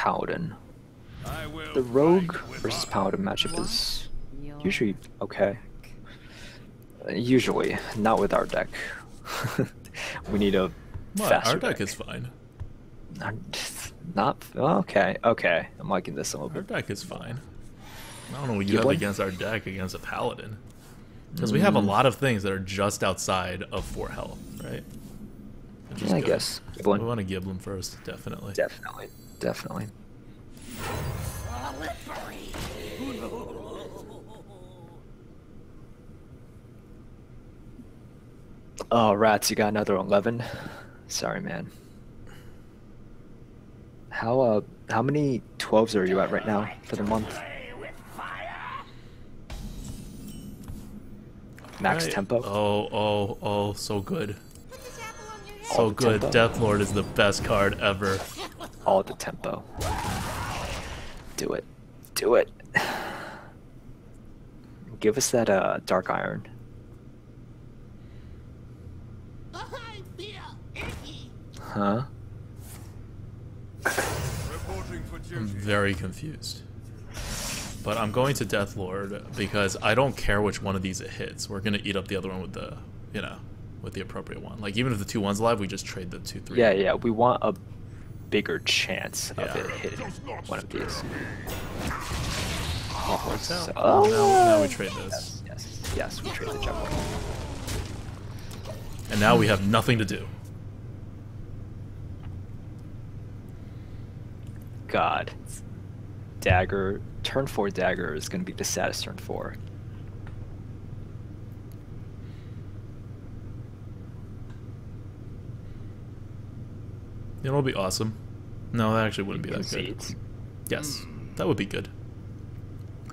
Paladin. The Rogue versus Paladin matchup is usually okay. Usually, not with our deck. We need a faster Our deck is fine. Not okay. Okay, I'm liking this a little Our bit. deck is fine. I don't know what you have against our deck against a Paladin. Because we have a lot of things that are just outside of 4 health, right? Yeah, I guess. We want to Giblin first, definitely. Definitely. Definitely. Oh, rats, you got another 11? Sorry, man. How many 12s are you at right now for the month? Max tempo? Oh, so good. So good. Tempo? Deathlord is the best card ever. All the tempo. Do it. Do it. Give us that Dark Iron. Huh? I'm very confused. But I'm going to Deathlord because I don't care which one of these it hits. We're going to eat up the other one with the, with the appropriate one. Like, even if the 2-1's alive, we just trade the 2-3. Yeah, yeah, we want a bigger chance of it hitting one of these. Now we trade this. Yes, we trade the jump. And now we have nothing to do. God. Dagger. Turn 4 dagger is going to be the saddest turn 4. It'll be awesome. No, that actually wouldn't be that Concedes. good. Yes, that would be good.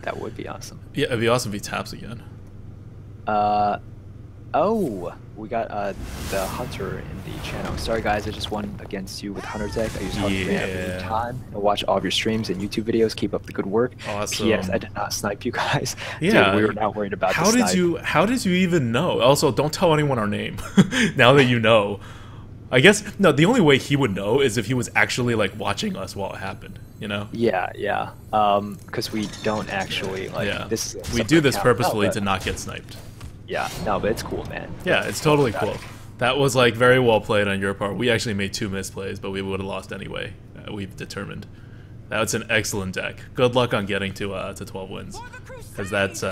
That would be awesome. Yeah, it'd be awesome if he taps again. Oh, we got the Hunter in the channel. Sorry guys, I just won against you with Hunter deck. I use Hunter every time. I watch all of your streams and YouTube videos. Keep up the good work. Awesome. P.S. I did not snipe you guys. Yeah, dude, we were not worried about how the did snipe. How did you even know? Also, don't tell anyone our name. Now that you know. I guess no. The only way he would know is if he was actually like watching us while it happened. You know? Yeah, yeah. Because we don't actually like. Yeah. This. We do this purposefully but, to not get sniped. Yeah. No, but it's cool, man. Yeah, it's totally cool. That was like very well played on your part. We actually made 2 misplays, but we would have lost anyway. We've determined. That's an excellent deck. Good luck on getting to 12 wins, because that's.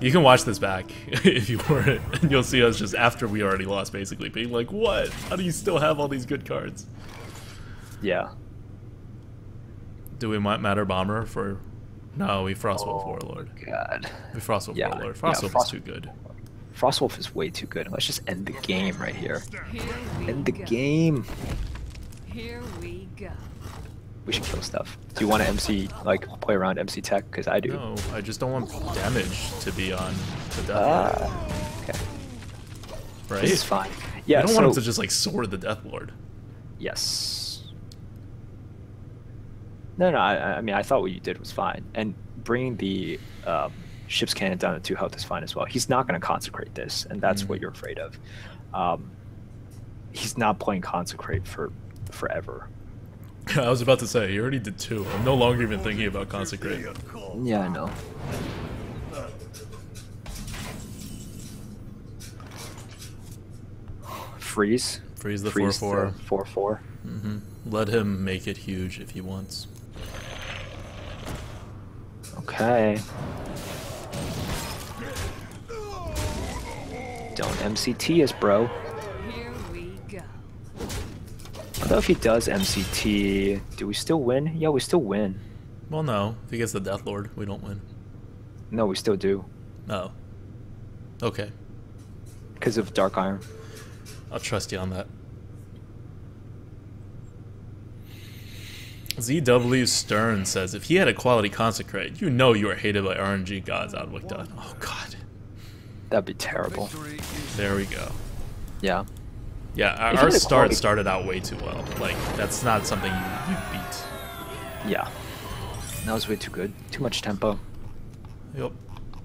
You can watch this back if you weren't, and you'll see us just after we already lost, basically being like, "What? How do you still have all these good cards?" Yeah. Do we Matter Bomber for? No, we Frostwolf Warlord. God. We Frostwolf Warlord. Frostwolf is too good. Frostwolf is way too good. Let's just end the game right here. End the game. Here we go. We should kill stuff. Do you want to MC, like, play around MC Tech? Because I do. No, I just don't want damage to be on the Death Lord. Okay. Right? This is fine. Yeah, I don't want him to just, like, sword the Death Lord. Yes. No, I mean, I thought what you did was fine. And bringing the ship's cannon down to 2 health is fine as well. He's not going to consecrate this, and that's what you're afraid of. He's not playing consecrate for forever. I was about to say, he already did 2. I'm no longer even thinking about consecrate. Yeah, I know. Freeze. Freeze the 4/4. 4/4. 4/4. Let him make it huge if he wants. Okay. Don't MCT us, bro. Here we go. Although if he does MCT, do we still win? Yeah, we still win. Well, no. If he gets the Death Lord, we don't win. No, we still do. Oh. Okay. Because of Dark Iron. I'll trust you on that. ZW Stern says, if he had a quality consecrate, you know you are hated by RNG gods out of Wicton. Oh, God. That'd be terrible. There we go. Yeah. Yeah, our start started out way too well. Like, that's not something you beat. Yeah. That was way too good. Too much tempo. Yep.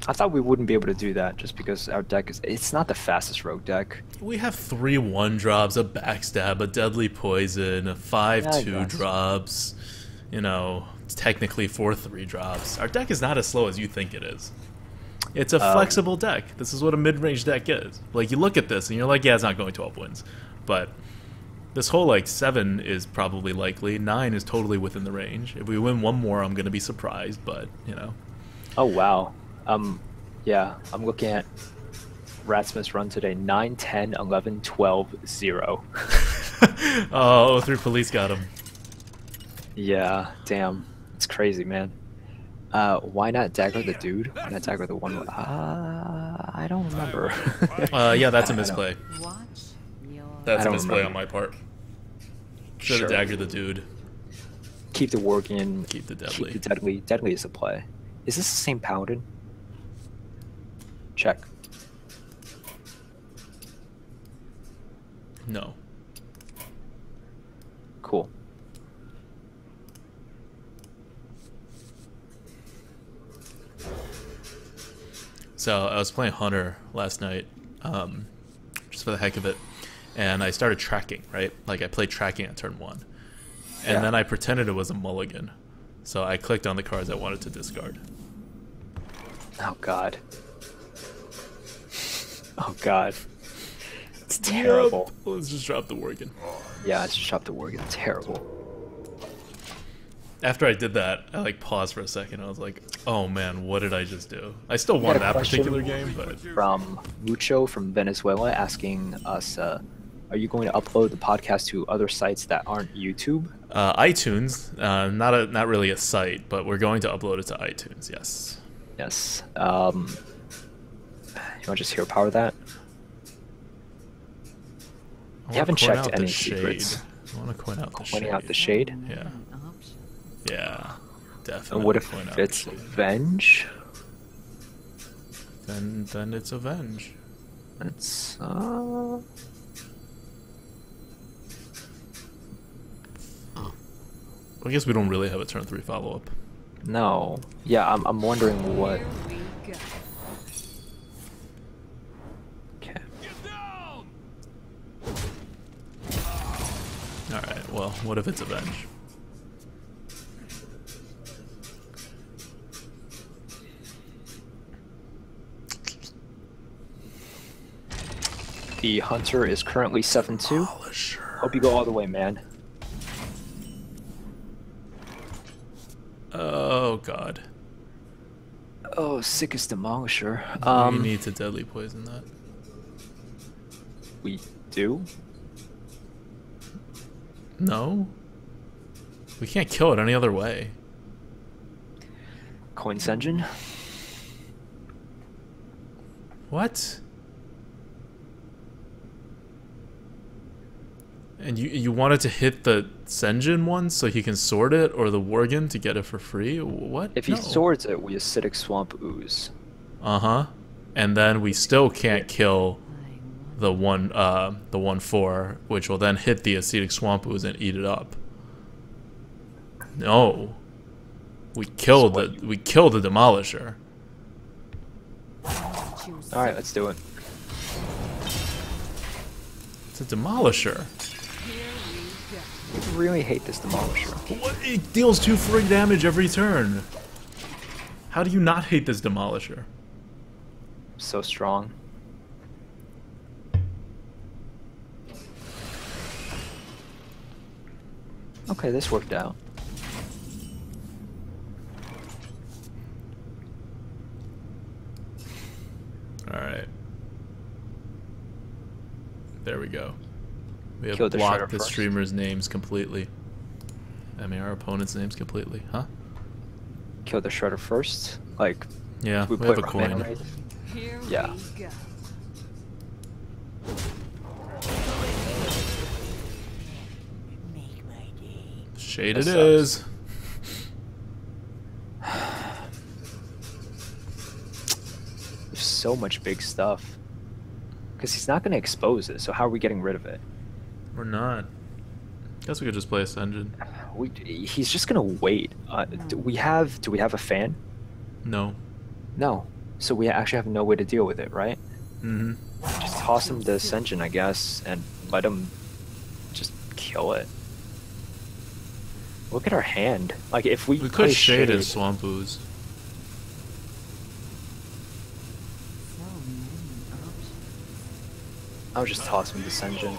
I thought we wouldn't be able to do that just because our deck it's not the fastest rogue deck. We have 3 1-drops, a backstab, a deadly poison, a 5-2 Yeah, drops. You know, technically 4 3-drops. Our deck is not as slow as you think it is. It's a flexible deck. This is what a mid-range deck is. Like, you look at this and you're like, yeah, it's not going 12 wins. But this whole, like, 7 is probably likely. 9 is totally within the range. If we win one more, I'm going to be surprised, but, you know. Oh, wow. Yeah, I'm looking at Ratsmith's run today. 9, 10, 11, 12, 0. Oh, 3 police got him. Yeah, damn. It's crazy, man. Why not dagger the dude? Why not dagger the one? I don't remember. Yeah, that's a misplay. Watch your That's a don't misplay remember. on my part. Should have Sure. daggered the dude. Keep the working. Keep the deadly. Keep the deadly. Deadly is a play. Is this the same Paladin? Check. No. Cool. So I was playing Hunter last night, just for the heck of it, and I started tracking, right? Like, I played tracking at turn 1. And Yeah. then I pretended it was a mulligan. So I clicked on the cards I wanted to discard. Oh god. Oh god. It's terrible. Yep. Let's just drop the Worgen. Yeah, it's just chopped the work. It's terrible. After I did that, I like paused for a second. I was like, "Oh man, what did I just do?" I still won a that question. particular game, but From Mucho from Venezuela asking us, are you going to upload the podcast to other sites that aren't YouTube? iTunes, not really a site, but we're going to upload it to iTunes. Yes. Yes. You want to just hero power that? I You haven't wanna point checked out the any shade. secrets. I want to point out the shade. Pointing out the shade. Yeah. option. Yeah. Definitely. And what point if out it's the shade. Venge? Then it's Avenge. It's I guess we don't really have a turn 3 follow up. no. Yeah, I'm wondering what. Here we go. Okay. All right. Well, what if it's Avenge? The hunter is currently 7-2. Hope you go all the way, man. Oh God. Oh, sickest demolisher. We need to deadly poison that. We do. No. We can't kill it any other way. Coins engine. What? And you wanted to hit the Senjin one so he can sword it, or the Worgen to get it for free? What? If he No. swords it, we acidic swamp ooze. Uh-huh. And then we still can't kill the 1/4, which will then hit the acidic swamp ooze and eat it up. No. We killed the demolisher. Choose All right, let's do it. It's a demolisher. Here we go. I really hate this demolisher. What? It deals 2 free damage every turn. How do you not hate this demolisher? So strong. Okay, this worked out. Alright. There we go. We have Killed the blocked Shredder the first. streamer's names completely. I mean, our opponent's names completely. Huh? Kill the shredder first. Like, Yeah, we we have a put mana coin. rate. Here Yeah. we go. Make my day. Shade That it sucks. is. There's so much big stuff. Because he's not going to expose it, so how are we getting rid of it? We're not. Guess we could just play Ascension. He's just going to wait. Do we have a fan? No. No. So we actually have no way to deal with it, right? Mm-hmm. Just toss him the Ascension, I guess, and let him just kill it. Look at our hand. Like, if we We play could shade his Swamp Ooze. So many options. I'll just toss him the Ascension.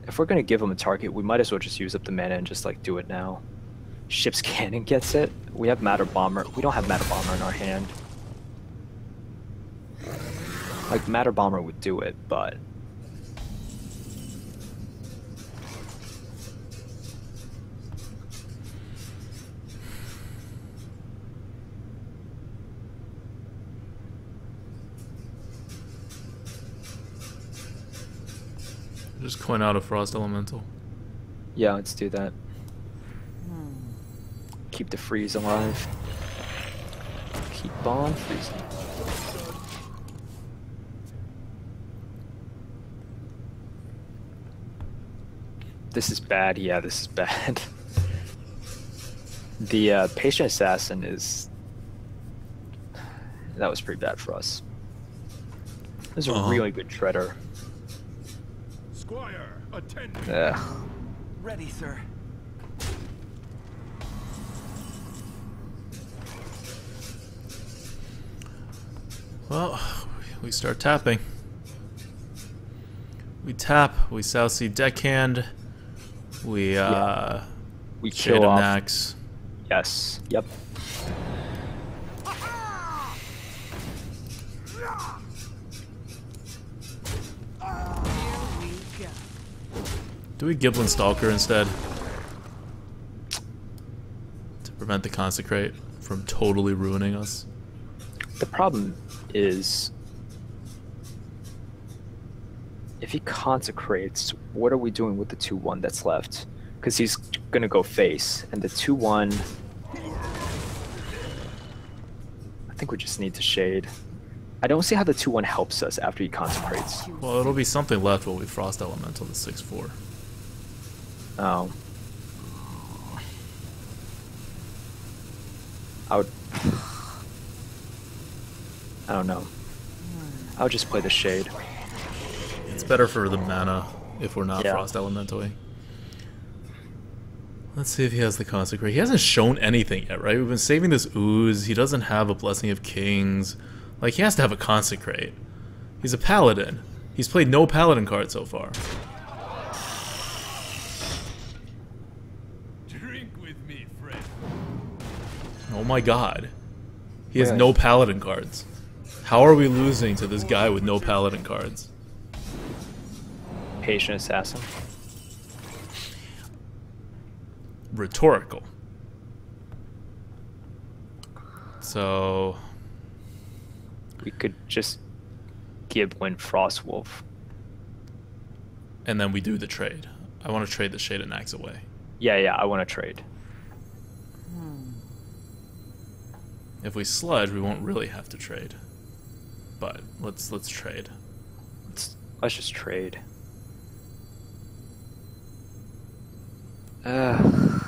If we're gonna give him a target, we might as well just use up the mana and just like do it now. Ship's Cannon gets it. We have Matter Bomber. We don't have Matter Bomber in our hand. Like, Matter Bomber would do it, but... Just coin out a Frost Elemental. Yeah, let's do that. Keep the freeze alive. Keep on freezing. This is bad. Yeah, this is bad. The Patient Assassin is... That was pretty bad for us. This is a really good Treader. Squire, attend me. Yeah. Ready, sir. Well, we start tapping. We tap, we South Sea Deckhand, we We Shade kill of off. Nax. Yes. Yep. Here we go. Do we Giblin Stalker instead? To prevent the Consecrate from totally ruining us. The problem is, if he consecrates, what are we doing with the 2/1 that's left? Because he's gonna go face, and the 2/1. I think we just need to shade. I don't see how the 2/1 helps us after he consecrates. Well, it'll be something left while we Frost Elemental the 6/4. Oh. I would. I don't know. I would just play the shade. It's better for the mana if we're not Yeah. Frost Elemental-y. Let's see if he has the Consecrate. He hasn't shown anything yet, right? We've been saving this Ooze. He doesn't have a Blessing of Kings. Like, he has to have a Consecrate. He's a Paladin. He's played no Paladin cards so far. Drink with me, friend. Oh my god. He has Yeah. no Paladin cards. How are we losing to this guy with no Paladin cards? Patient Assassin. Rhetorical. So... We could just Giblin Frostwolf. And then we do the trade. I want to trade the Shade of Nax away. Yeah, I want to trade. If we sludge, we won't really have to trade. But let's trade. Let's just trade. Damn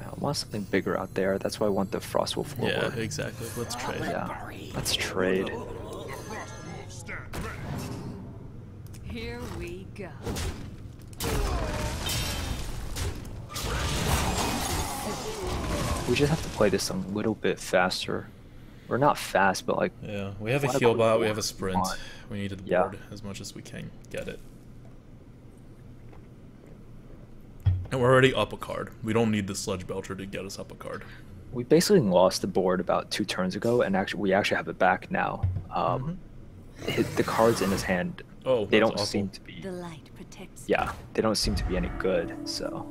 it, I want something bigger out there. That's why I want the Frostwolf forward. Yeah, exactly. Let's trade. Yeah, let's trade. Stand ready. Here we go. We just have to play this a little bit faster. We're not fast, but like... Yeah, we have a What heal about bot, we have a sprint. on? We need to Yeah. board as much as we can get it. And we're already up a card. We don't need the Sludge Belcher to get us up a card. We basically lost the board about 2 turns ago, and we actually have it back now. The cards in his hand, Oh, they that's don't awful. seem to be... The light protects. Yeah, they don't seem to be any good, so...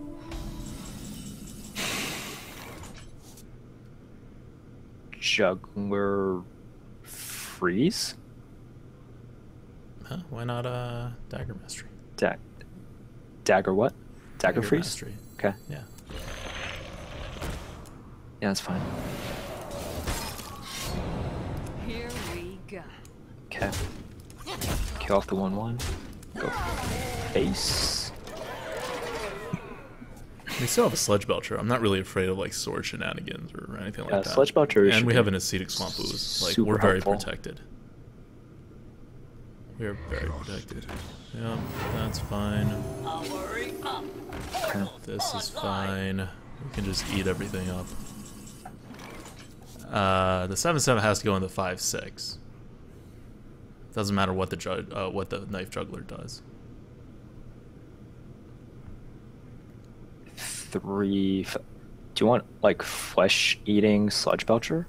Juggler... Freeze? Huh? Why not Dagger Mastery? Dagger what? Dagger Freeze? Mastery. Okay. Yeah. Yeah, that's fine. Here we go. Okay. Kill off the 1/1. Go face. We still have a Sludge Belcher. I'm not really afraid of like sword shenanigans or anything like that. Sludge Belcher. And we have an Acidic Swamp Ooze. Like we're very protected. We are very protected. Yeah, that's fine. Okay. This is fine. We can just eat everything up. The 7/7 has to go in the 5/6. Doesn't matter what the Knife Juggler does. 3. Do you want like flesh eating Sludge Belcher?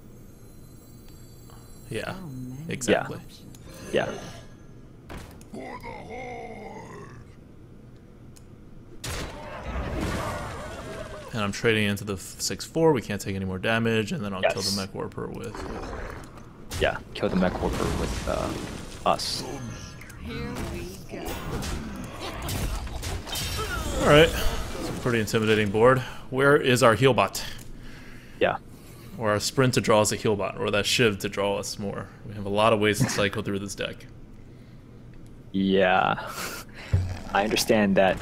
Yeah, So many exactly. options. Yeah. For the Horde. And I'm trading into the 6/4. We can't take any more damage, and then I'll kill the Yes. Mech Warper with. Yeah. Kill the Mech Warper with us. Here we go. All right, it's a pretty intimidating board. Where is our heal bot? Yeah. Or our sprint to draw us a heal bot, or that shiv to draw us more. We have a lot of ways to cycle through this deck. Yeah. I understand that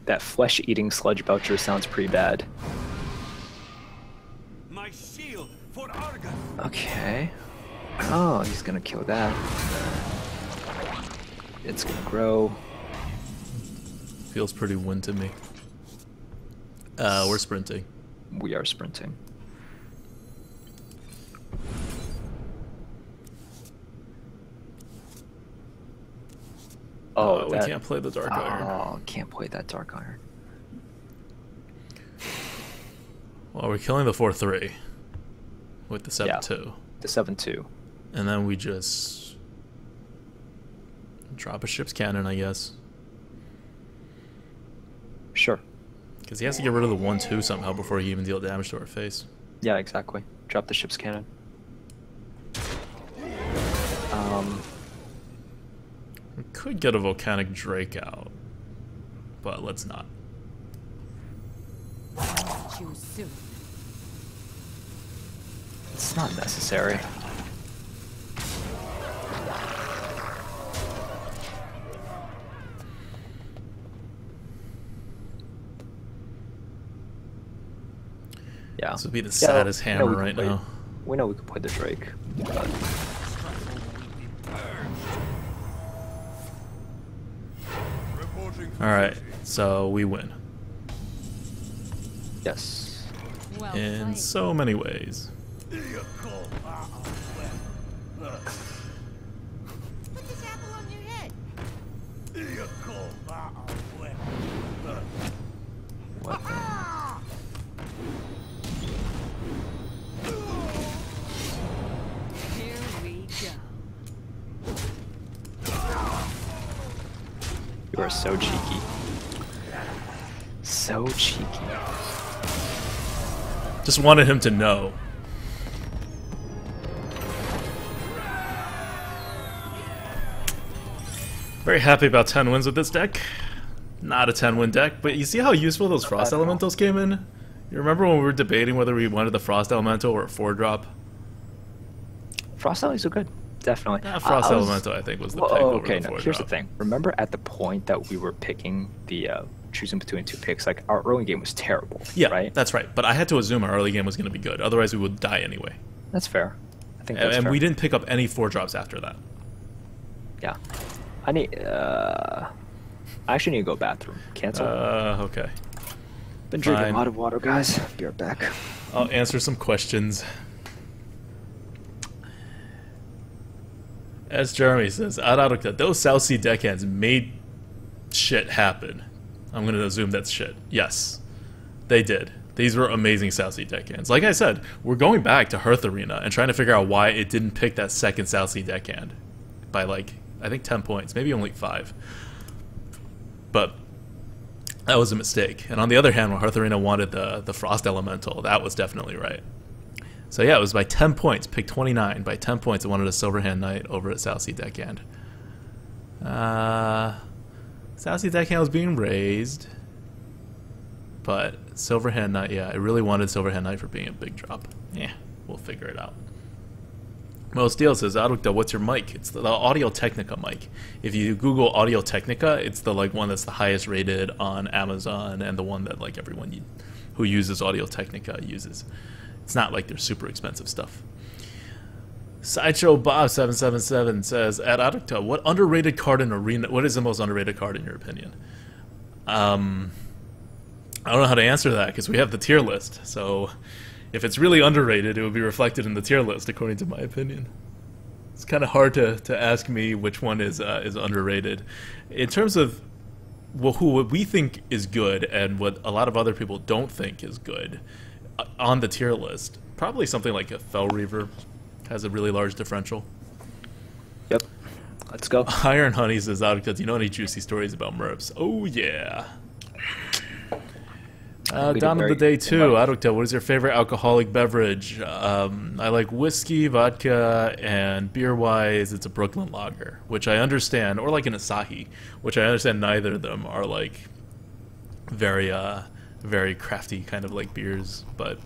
that flesh-eating Sludge Belcher sounds pretty bad. My shield for Argus. Okay. Oh, he's gonna kill that. It's gonna grow. Feels pretty win to me. We're sprinting. We are sprinting. Oh, we can't play the Dark Iron. Oh, can't play that Dark Iron. Well, we're killing the 4/3 with the 7/2. The 7/2. And then we just drop a ship's cannon, I guess. Sure. Because he has to get rid of the 1/2 somehow before he even deal damage to our face. Yeah, exactly. Drop the ship's cannon. We could get a Volcanic Drake out, but let's not. Choose soon. It's not necessary. Yeah. This would be the saddest hammer we right could play- now. We know we could play the Drake. But Reporting for Alright, duty. so we win. yes. Well In played. so many ways. Put this apple on your head. Weapon. Here we go. You are so cheeky. So cheeky. Just wanted him to know. Very happy about 10 wins with this deck. Not a 10-win deck, but you see how useful those Frost Elementals came in? You remember when we were debating whether we wanted the Frost Elemental or a 4-drop? Frost Elementals are good. Definitely. Frost I was- Elemental, I think, was the Well, pick over okay, the no, 4-drop. here's the thing. Remember at the point that we were picking the choosing between two picks, like our early game was terrible. Yeah, right. that's right. But I had to assume our early game was going to be good. Otherwise, we would die anyway. That's fair. I think that's And fair. we didn't pick up any 4-drops after that. Yeah. I need. I actually need to go bathroom. Cancel. Okay. Been drinking fine. a lot of water, guys. Be right back. I'll answer some questions. As Jeremy says, Araruka, those South Sea deckhands made shit happen. I'm going to assume that's shit. Yes, they did. These were amazing South Sea deckhands. Like I said, we're going back to Hearth Arena and trying to figure out why it didn't pick that second South Sea deckhand by, like, I think 10 points, maybe only 5. But that was a mistake. And on the other hand, when Hearth Arena wanted the Frost Elemental, that was definitely right. So yeah, it was by 10 points, pick 29. By 10 points, it wanted a Silverhand Knight over at South Sea Deckhand. South Sea Deckhand was being raised. But Silverhand Knight, yeah, I really wanted Silverhand Knight for being a big drop. Yeah, we'll figure it out. Well, Steele says, Adukta, what's your mic? It's the Audio Technica mic. If you Google Audio Technica, it's the like one that's the highest rated on Amazon and the one that like everyone who uses Audio Technica uses. It's not like they're super expensive stuff. Sideshow Bob 777 says, at Adukta, what underrated card in Arena? What is the most underrated card in your opinion? I don't know how to answer that because we have the tier list. So if it's really underrated, it would be reflected in the tier list, according to my opinion. It's kind of hard to ask me which one is underrated. In terms of what we think is good and what a lot of other people don't think is good on the tier list, probably something like a Fell Reaver has a really large differential. Yep. Let's go. Iron Honey says, Adukta, do you know any juicy stories about MERPs? Oh, yeah. Down of the day, too. Adukta, what is your favorite alcoholic beverage? I like whiskey, vodka, and beer-wise, it's a Brooklyn Lager, which I understand, or like an Asahi, which I understand neither of them are like very, very crafty kind of like beers, but...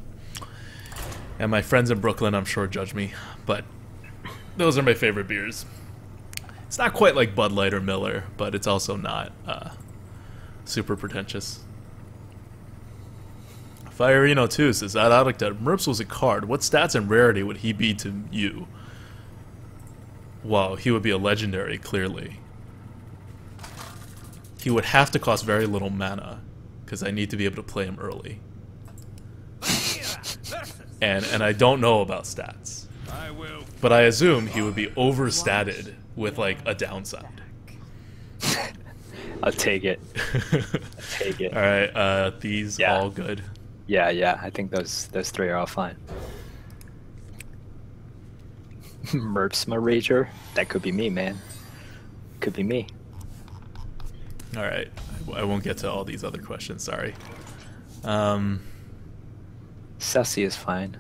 And my friends in Brooklyn, I'm sure, judge me, but those are my favorite beers. It's not quite like Bud Light or Miller, but it's also not super pretentious. Fiorino 2 says, that Adukta, Merps was a card. What stats and rarity would he be to you? Wow, he would be a legendary, clearly. He would have to cost very little mana, because I need to be able to play him early. And I don't know about stats. But I assume he would be overstatted with like a downside. I'll take it. I'll take it. Alright, these all good. Yeah, I think those three are all fine. Merps my rager. That could be me, man. Could be me. Alright, I won't get to all these other questions, sorry. Sassy is fine.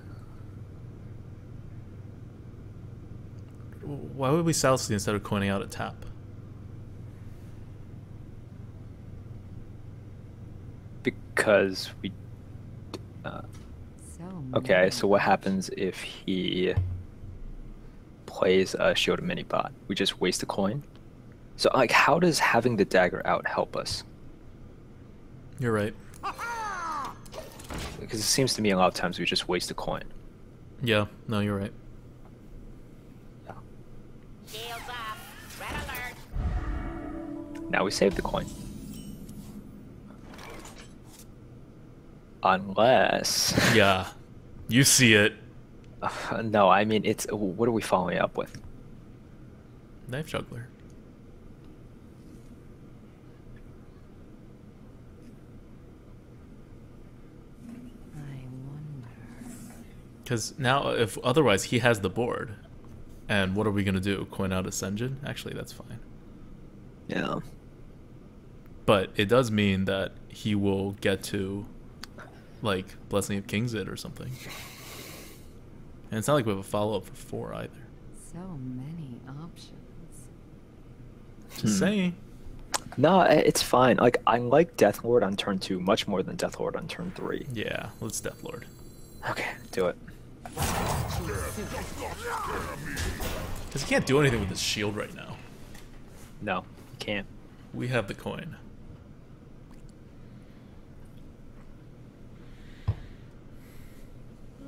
Why would we Sassy instead of coining out a tap? Because we... okay, so what happens if he plays a Shield Mini Bot? We just waste a coin? So, like, how does having the dagger out help us? You're right. Because it seems to me a lot of times we just waste a coin. Yeah, no, you're right. Now we save the coin. Unless... Yeah, you see it. No, I mean, it's... What are we following up with? Knife Juggler. Because now, if otherwise, he has the board. And what are we going to do? Coin out Ascension? Actually, that's fine. Yeah. But it does mean that he will get to, like, Blessing of Kingsit or something. And it's not like we have a follow-up for 4 either. So many options. Just saying. No, it's fine. Like, I like Deathlord on turn 2 much more than Deathlord on turn 3. Yeah, let's Deathlord. Okay, do it. Because he can't do anything with his shield right now. No, you can't. We have the coin.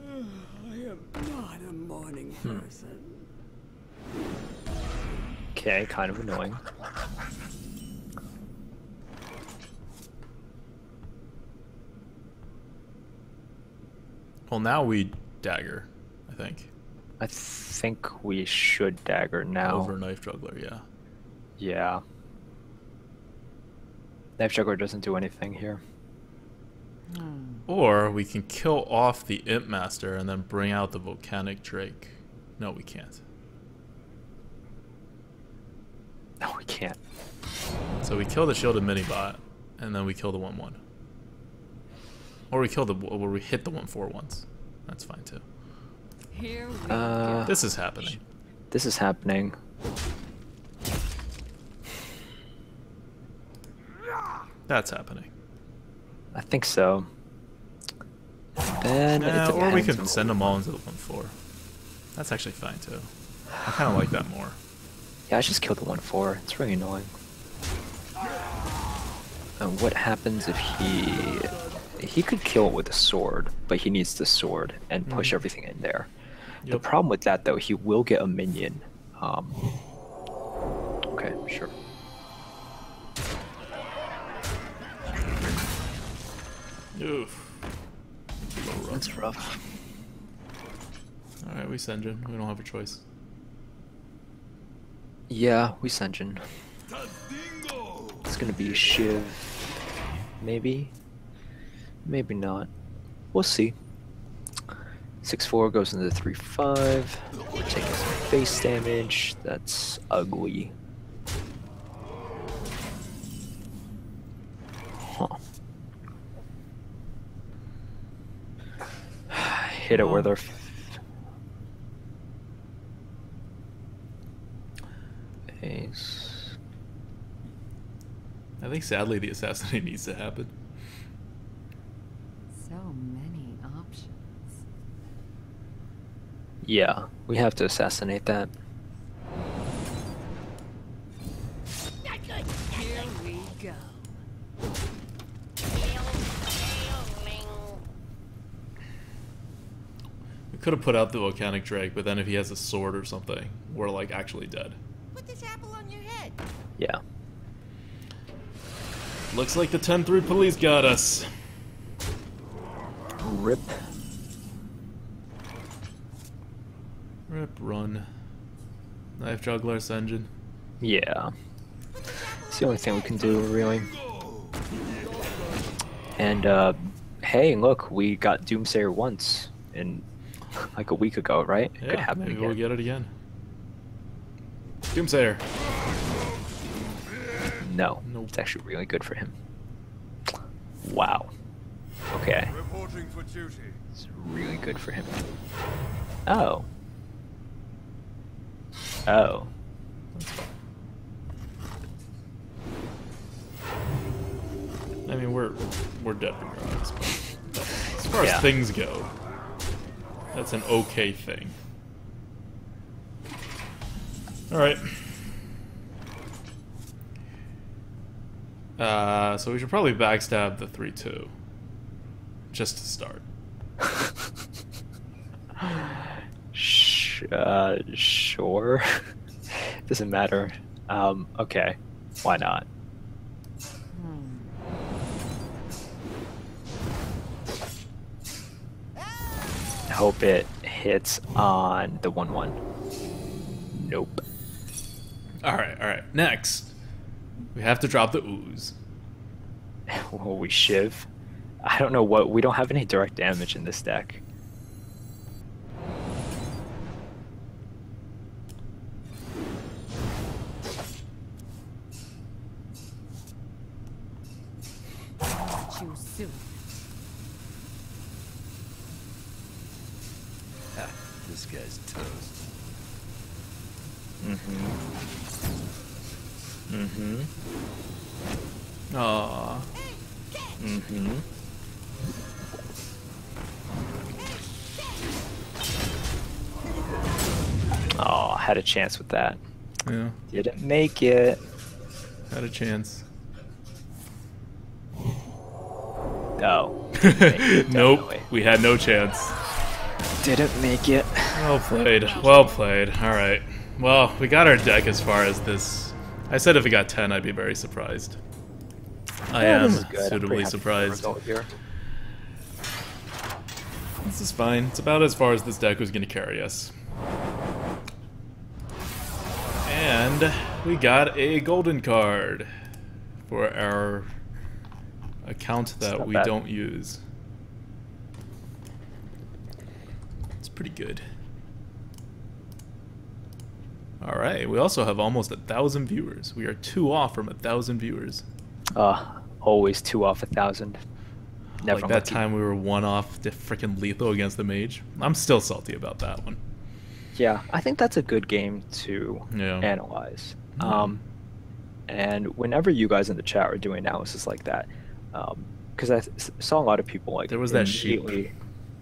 I am not a morning person. Okay, kind of annoying. Well, now we dagger, I think. I think we should dagger now. Over Knife Juggler, yeah. Yeah. Knife Juggler doesn't do anything here. Or we can kill off the Imp Master and then bring out the Volcanic Drake. No, we can't. No, we can't. So we kill the Shielded Minibot, and then we kill the 1/1. Or we kill the, or we hit the 1/4 once. That's fine too. Here we go. This is happening. This is happening. That's happening. I think so. Then it Or we depends could send them all into the 1/4. That's actually fine too. I kind of like that more. Yeah, I just killed the 1/4. It's really annoying. And what happens if he could kill it with a sword, but he needs the sword and push everything in there. The Yep. problem with that though, he will get a minion. Okay, sure. Oof. That's rough. Alright, we Senjin. We don't have a choice. Yeah, we Senjin. Tadingo! It's gonna be Shiv. Maybe. Maybe not. We'll see. 6/4 goes into 3/5. We're taking some face damage. That's ugly. Huh. Hit it where they're. Ace. I think sadly the assassinate needs to happen. So many options. Yeah, we have to assassinate that. Here we go. We could have put out the volcanic drake, but then if he has a sword or something, we're like actually dead. Put this apple on your head. Yeah. Looks like the 10-3 police got us. Rip. Rip, run. Knife juggler, Senjin. Yeah. It's the only thing we can do, really. And, hey, look, we got Doomsayer once in like a week ago, right? It could Yeah, happen maybe again. we'll get it again. Doomsayer. No, Nope. it's actually really good for him. Wow. Okay, Reporting for duty. it's really good for him. Oh. Oh. I mean, we're dead regardless. But as far Yeah. as things go, that's an okay thing. All right. So we should probably backstab the 3-2, just to start. Sure. Doesn't matter. Okay. Why not? Hope it hits on the 1/1. Nope. All right. Next, we have to drop the ooze. Will we shiv? I don't know what. We don't have any direct damage in this deck. Too soon. This guy's toast. Aww. Oh, I had a chance with that. Yeah, Didn't make it. had a chance. No. Nope, we had no chance. Didn't make it. Well played. Well played. All right. Well, we got our deck as far as this. I said if we got 10, I'd be very surprised. I Yeah, am this is good. I'm pretty suitably happy with the surprised. result here. This is fine. It's about as far as this deck was going to carry us. And we got a golden card for our account that not we bad. don't use. It's pretty good. Alright, we also have almost 1,000 viewers. We are 2 off from 1,000 viewers. Always 2 off 1,000. Never Like that lucky. time we were 1 off the freaking lethal against the mage. I'm still salty about that one. Yeah, I think that's a good game to Yeah. analyze. And whenever you guys in the chat are doing analysis like that, because I saw a lot of people like There was that sheep. immediately,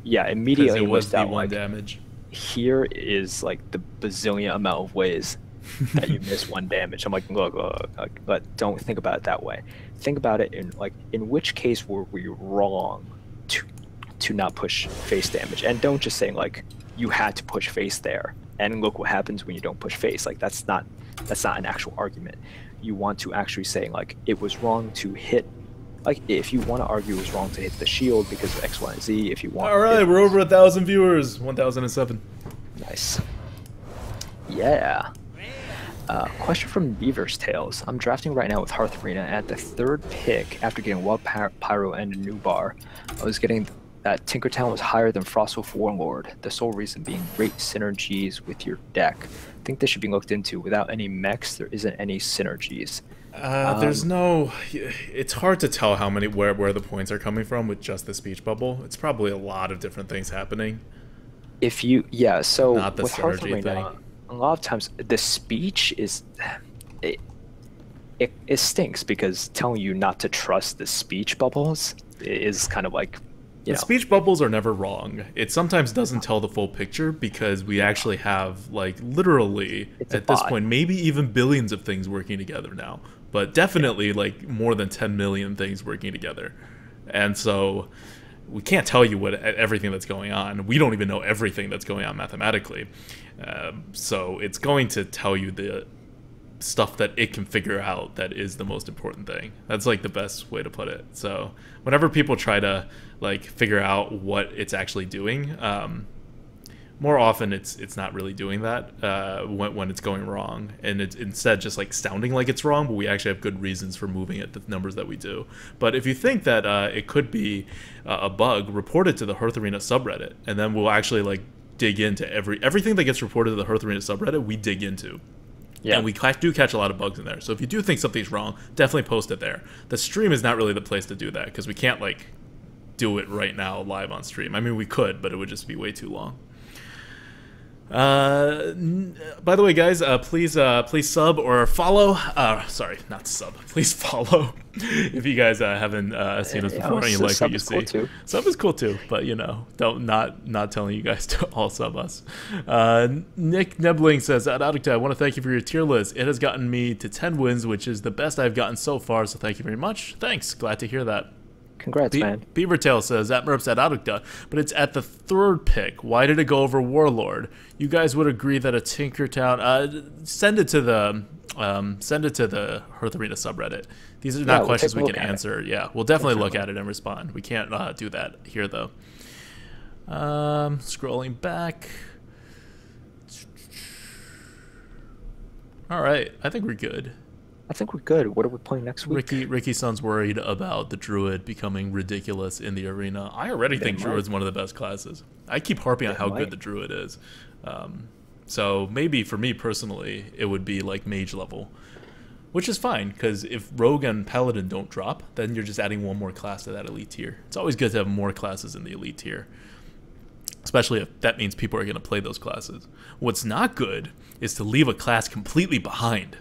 yeah, Because immediately it was list the out 1 like damage. here is like the bazillion amount of ways that you miss one damage. I'm like, look, but don't think about it that way. Think about it in like, in which case were we wrong to not push face damage? And don't just say like you had to push face there, and look what happens when you don't push face. Like that's not an actual argument. You want to actually say like it was wrong to hit. Like if you want to argue it was wrong to hit the shield because of X, Y, and Z. If you want. All right, we're over 1,000 viewers. 1,007. Nice. Yeah. Question from Beaver's Tales. I'm drafting right now with Hearth Arena. At the 3rd pick, after getting Wild Pyro and a new bar, I was getting that Tinkertown was higher than Frostwolf Warlord. The sole reason being great synergies with your deck. I think this should be looked into. Without any mechs, there isn't any synergies. There's no. It's hard to tell how many where the points are coming from with just the speech bubble. It's probably a lot of different things happening. If you so Not the with Hearth synergy Arena, thing. a lot of times the speech is it stinks because telling you not to trust the speech bubbles is kind of like The speech bubbles are never wrong. It sometimes doesn't tell the full picture because we actually have like literally at this point maybe even billions of things working together now, but definitely like more than 10 million things working together, and so we can't tell you what everything that's going on. We don't even know everything that's going on mathematically. So it's going to tell you the stuff that it can figure out that is the most important thing. That's like the best way to put it. So whenever people try to like figure out what it's actually doing, more often it's not really doing that when it's going wrong, and it's instead just like sounding like it's wrong, but we actually have good reasons for moving it the numbers that we do. But if you think that it could be a bug, report it to the Hearth Arena subreddit, and then we'll actually like dig into everything that gets reported to the Hearth Arena subreddit. We dig into. Yeah. And we do catch a lot of bugs in there. So if you do think something's wrong, definitely post it there. The stream is not really the place to do that because we can't like do it right now live on stream. I mean, we could, but it would just be way too long. By the way, guys, please sub or follow. Sorry, not sub. Please follow if you guys haven't seen us before and you like what you see. Cool, sub is cool too, but you know, not telling you guys to all sub us. Nick Nebling says, Adaudica, I want to thank you for your tier list. It has gotten me to 10 wins, which is the best I've gotten so far. So thank you very much. Thanks. Glad to hear that. Congrats, man. Beavertail says, at Merps at Adaudica, but it's at the 3rd pick. Why did it go over Warlord? You guys would agree that a Tinkertown... send it to the Hearth Arena subreddit. These are not questions we can answer. Yeah, we'll definitely look at it and respond. We can't do that here, though. Scrolling back. All right, I think we're good. I think we're good. What are we playing next week? Ricky's son's worried about the Druid becoming ridiculous in the arena. I already think Druid's one of the best classes. I keep harping on how good the Druid is. So maybe for me personally, it would be like mage level, which is fine because if Rogue and Paladin don't drop, then you're just adding one more class to that elite tier. It's always good to have more classes in the elite tier, especially if that means people are going to play those classes. What's not good is to leave a class completely behind.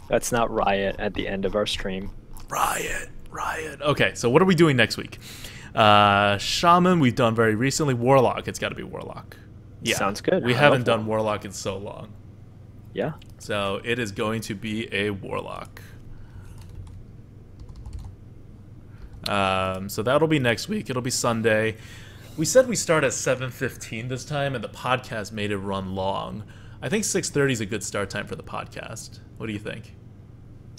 That's not Riot at the end of our stream. Riot. Okay, so what are we doing next week? Shaman, we've done very recently. Warlock, it's got to be Warlock. Yeah, sounds good. We haven't done Warlock in so long. Yeah. So it is going to be a Warlock. So that'll be next week. It'll be Sunday. We said we start at 7:15 this time, and the podcast made it run long. I think 6:30 is a good start time for the podcast. What do you think?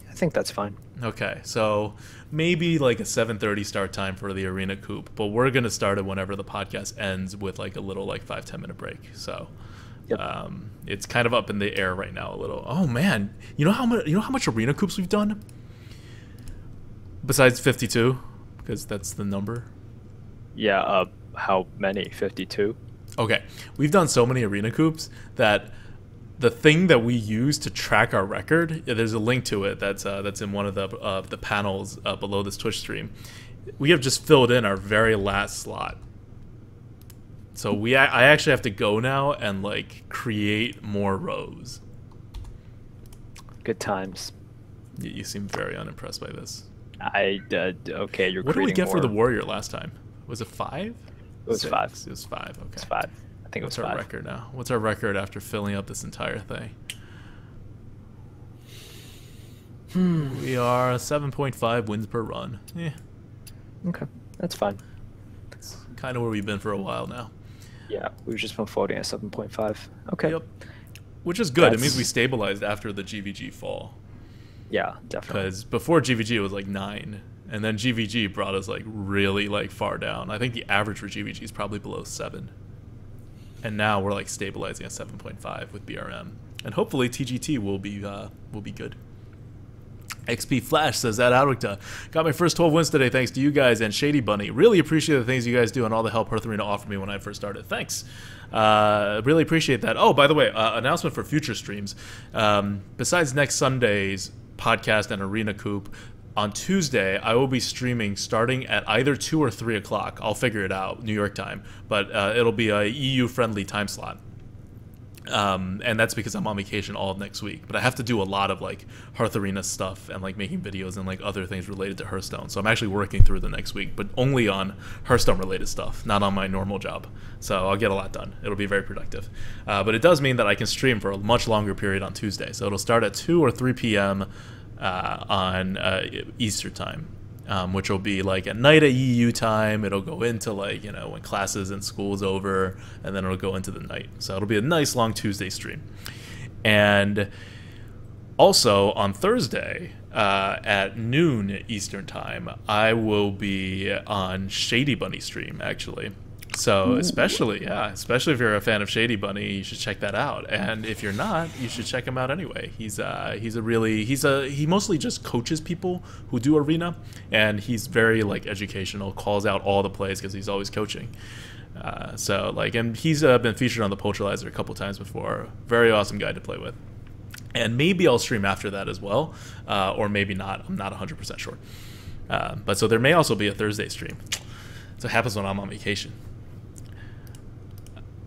I think that's fine. Okay, so maybe like a 7:30 start time for the Arena Coop, but we're gonna start it whenever the podcast ends with like a little like 5-10 minute break. So it's kind of up in the air right now a little. Oh man, you know how much Arena Coops we've done? Besides 52, because that's the number. Yeah. How many? 52. Okay, we've done so many Arena Coops that the thing that we use to track our record, there's a link to it that's in one of the panels below this Twitch stream. We have just filled in our very last slot. So I actually have to go now and like create more rows. Good times. You seem very unimpressed by this. Okay, you're. What did we get more. for the Warrior last time? Was it 5? It was 5. It was 5. Okay. It's 5. I think it What's was our 5. record now? What's our record after filling up this entire thing? We are 7.5 wins per run. Yeah, Okay, that's fine. it's kind of where we've been for a while now. Yeah, we've just been floating at 7.5. Okay. Yep. Which is good. It means That's- we stabilized after the GVG fall. Yeah, definitely. Because before GVG it was like 9, and then GVG brought us like really like far down. I think the average for GVG is probably below 7, and now we're like stabilizing at 7.5 with BRM, and hopefully TGT will be good. XP Flash says that Outwicta got my first 12 wins today thanks to you guys and Shady Bunny. Really appreciate the things you guys do and all the help Hearth Arena offered me when I first started. Thanks. Really appreciate that. Oh, by the way, announcement for future streams. Besides next Sunday's podcast and Arena Coop, on Tuesday I will be streaming starting at either 2 or 3 o'clock. I'll figure it out, New York time. But it'll be a EU-friendly time slot. And that's because I'm on vacation all of next week, but I have to do a lot of like Hearth Arena stuff and like making videos and like other things related to Hearthstone. So I'm actually working through the next week, but only on Hearthstone related stuff, not on my normal job. So I'll get a lot done. It'll be very productive. But it does mean that I can stream for a much longer period on Tuesday. So it'll start at 2 or 3 p.m. On Easter time. Which will be like at night at EU time. It'll go into like, you know, when classes and school's over, and then it'll go into the night. So it'll be a nice long Tuesday stream. And also on Thursday at noon Eastern time, I will be on Shady Bunny stream actually. So especially if you're a fan of Shady Bunny, you should check that out. And if you're not, you should check him out anyway. He mostly just coaches people who do Arena, and he's very like educational, calls out all the plays because he's always coaching. So like, and he's been featured on the Poacherizer a couple times before. Very awesome guy to play with. And maybe I'll stream after that as well, or maybe not. I'm not 100% sure. But so there may also be a Thursday stream. So it happens when I'm on vacation.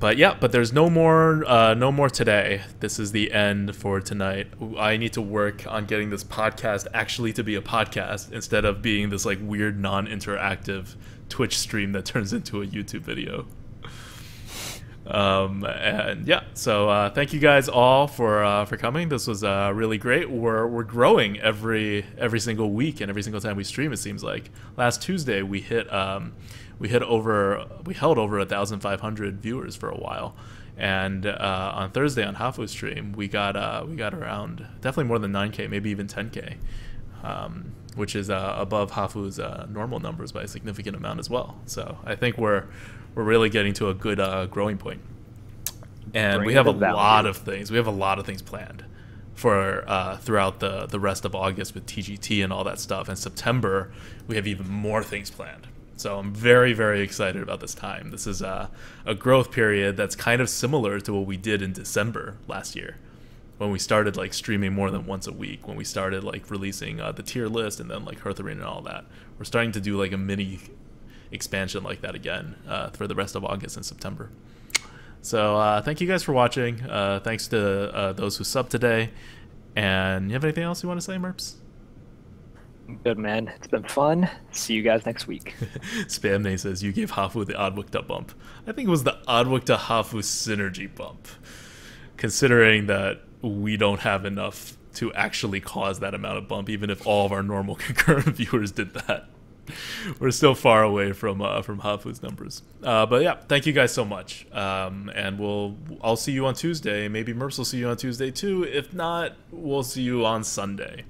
But yeah, but there's no more today. This is the end for tonight. I need to work on getting this podcast actually to be a podcast instead of being this like weird non-interactive Twitch stream that turns into a YouTube video. And yeah, so thank you guys all for coming. This was really great. We're growing every single week and every single time we stream. It seems like last Tuesday we held over 1,500 viewers for a while, and on Thursday on Hafu's stream we got around definitely more than 9K, maybe even 10K, which is above Hafu's normal numbers by a significant amount as well. So I think we're really getting to a good growing point, and we have a lot of things. We have a lot of things planned for throughout the rest of August with TGT and all that stuff. And September we have even more things planned. So I'm very, very excited about this time. This is a growth period that's kind of similar to what we did in December last year, when we started like streaming more than once a week, when we started like releasing the tier list and then like Hearth Arena and all that. We're starting to do like a mini expansion like that again for the rest of August and September. So thank you guys for watching. Thanks to those who subbed today. And you have anything else you want to say, Merps? Good, man. It's been fun. See you guys next week. Spamnay says you gave Hafu the Oddwicta bump. I think it was the Oddwicta Hafu synergy bump, considering that we don't have enough to actually cause that amount of bump, even if all of our normal concurrent viewers did that. We're still far away from Hafu's numbers. But yeah, thank you guys so much. And I'll see you on Tuesday. Maybe Merps will see you on Tuesday too. If not, we'll see you on Sunday.